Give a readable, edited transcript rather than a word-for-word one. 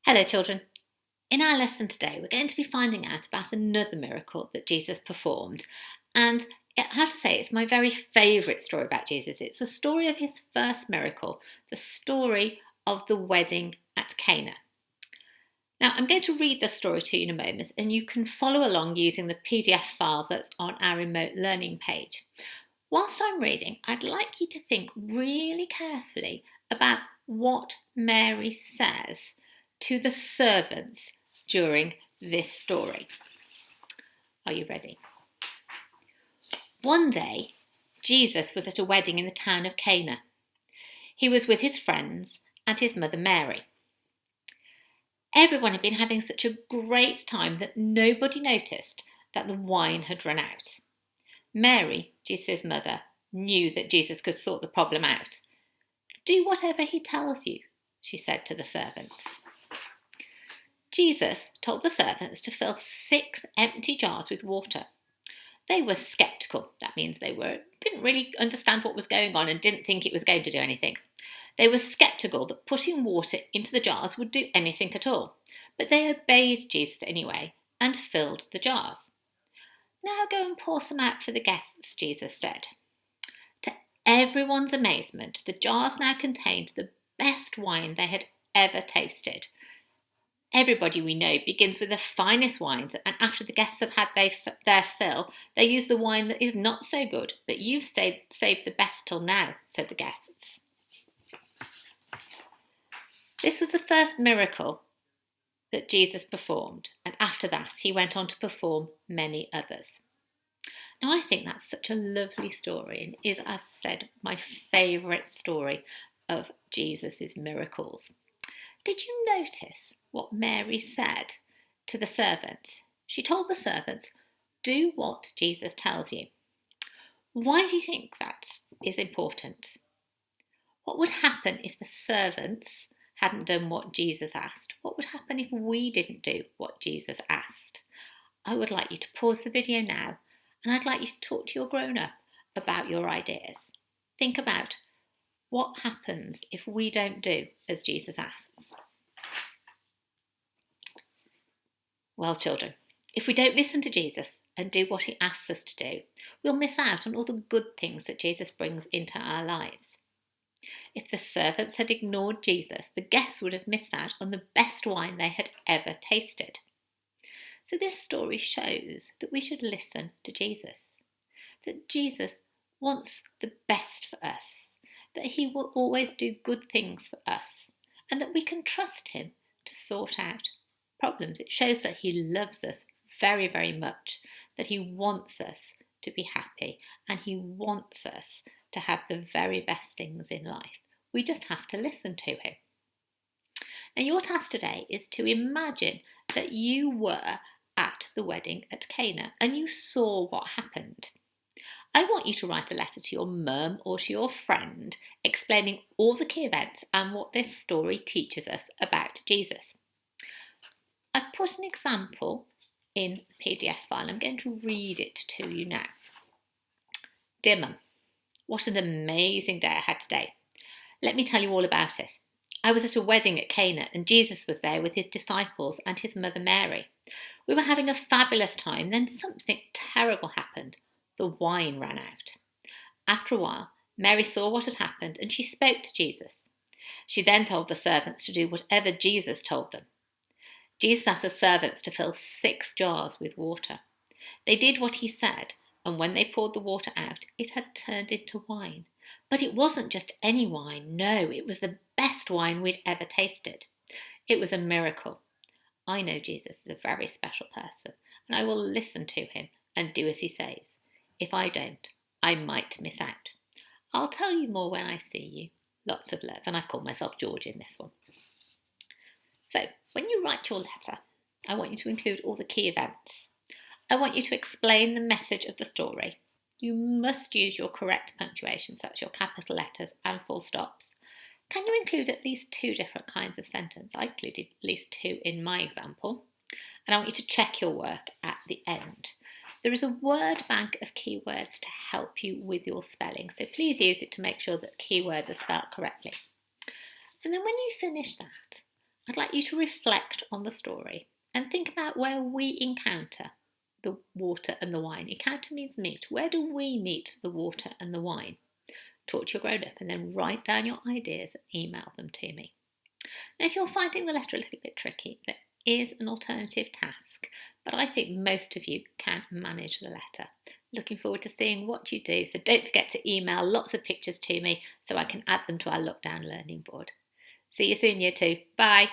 Hello, children. In our lesson today, we're going to be finding out about another miracle that Jesus performed. And I have to say, it's my very favourite story about Jesus. It's the story of his first miracle, the story of the wedding at Cana. Now, I'm going to read the story to you in a moment, and you can follow along using the PDF file that's on our remote learning page. Whilst I'm reading, I'd like you to think really carefully about what Mary says to the servants during this story. Are you ready? One day, Jesus was at a wedding in the town of Cana. He was with his friends and his mother Mary. Everyone had been having such a great time that nobody noticed that the wine had run out. Mary, Jesus' mother, knew that Jesus could sort the problem out. "Do whatever he tells you," she said to the servants. Jesus told the servants to fill 6 empty jars with water. They were sceptical. That means they didn't really understand what was going on and didn't think it was going to do anything. They were sceptical that putting water into the jars would do anything at all. But they obeyed Jesus anyway and filled the jars. "Now go and pour some out for the guests," Jesus said. To everyone's amazement, the jars now contained the best wine they had ever tasted. Everybody we know begins with the finest wines, and after the guests have had their fill, they use the wine that is not so good. But you've saved the best till now, said the guests. This was the first miracle that Jesus performed, and after that he went on to perform many others. Now I think that's such a lovely story and is, as said, my favourite story of Jesus' miracles. Did you notice what Mary said to the servants? She told the servants, "Do what Jesus tells you." Why do you think that is important? What would happen if the servants hadn't done what Jesus asked? What would happen if we didn't do what Jesus asked? I would like you to pause the video now, and I'd like you to talk to your grown-up about your ideas. Think about what happens if we don't do as Jesus asks. Well, children, if we don't listen to Jesus and do what he asks us to do, we'll miss out on all the good things that Jesus brings into our lives. If the servants had ignored Jesus, the guests would have missed out on the best wine they had ever tasted. So this story shows that we should listen to Jesus, that Jesus wants the best for us, that he will always do good things for us, and that we can trust him to sort out problems. It shows that he loves us very, very much, that he wants us to be happy, and he wants us to have the very best things in life. We just have to listen to him. Now, your task today is to imagine that you were at the wedding at Cana and you saw what happened. I want you to write a letter to your mum or to your friend explaining all the key events and what this story teaches us about Jesus. I've put an example in the PDF file. I'm going to read it to you now. "Dear Mum, what an amazing day I had today. Let me tell you all about it. I was at a wedding at Cana and Jesus was there with his disciples and his mother Mary. We were having a fabulous time, then something terrible happened. The wine ran out. After a while, Mary saw what had happened and she spoke to Jesus. She then told the servants to do whatever Jesus told them. Jesus asked the servants to fill 6 jars with water. They did what he said, and when they poured the water out, it had turned into wine. But it wasn't just any wine, no, it was the best wine we'd ever tasted. It was a miracle. I know Jesus is a very special person, and I will listen to him and do as he says. If I don't, I might miss out. I'll tell you more when I see you. Lots of love." And I call myself George in this one. So, when you write your letter, I want you to include all the key events. I want you to explain the message of the story. You must use your correct punctuation, so that's your capital letters and full stops. Can you include at least 2 different kinds of sentence? I included at least 2 in my example. And I want you to check your work at the end. There is a word bank of keywords to help you with your spelling, so please use it to make sure that keywords are spelled correctly. And then when you finish that, I'd like you to reflect on the story and think about where we encounter the water and the wine. Encounter means meet. Where do we meet the water and the wine? Talk to your grown up and then write down your ideas and email them to me. Now, if you're finding the letter a little bit tricky, there is an alternative task, but I think most of you can manage the letter. Looking forward to seeing what you do, so don't forget to email lots of pictures to me so I can add them to our Lockdown Learning Board. See you soon, Year 2. Bye.